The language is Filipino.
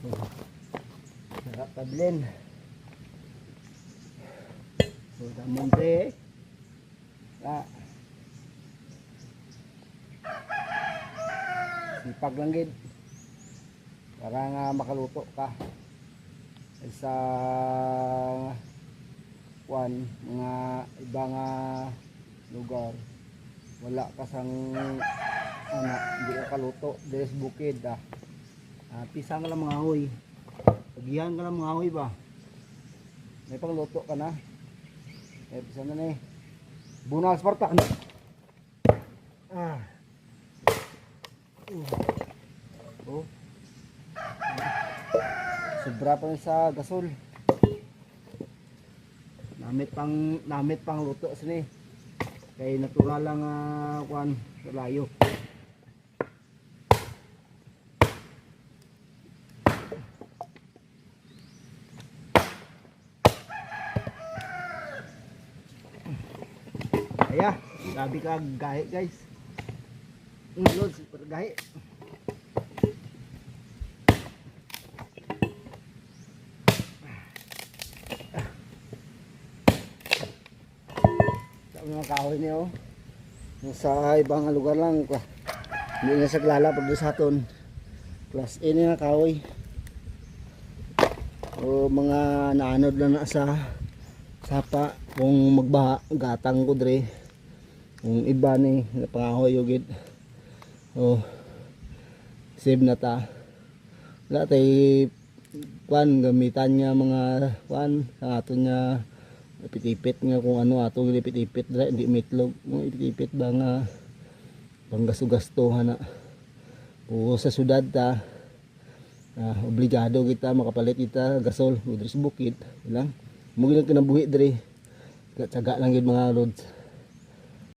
Sarap tablin. So, damonte. Sipag lang gid. Para nga makaluto ka. Sa mga ibang lugar. Wala ka sang hindi ka kaluto. Des bukid pisang ka lang mga ahoy. Pagihan ka lang mga ahoy ba. May pangluto ka na. Pisang na na Bunal Sparta. Sobra pa rin sa gasol. Namit pang luto sini. Kay natural lang layo. Kaya, sabi ka gahi guys. Lord, super gahi. Mga kahoy niyo sa ibang lugar lang hindi na sa klala pag sa aton class A na kahoy o mga naanod na sa sapa kung magbaha gatang ko dre kung iba ni pangahoy yugid save na ta wala tay gamitan nga mga sa aton nga ipit-ipit nga kung ano ato ipit-ipit dra hindi mitlog mo ipit-ipit ba nga panggasto-gastuhan na o sa syudad ta obligado kita makapalit kita gasol udris bukid lang mo gyud kinabuhi diri tsaga lang gid mga lods.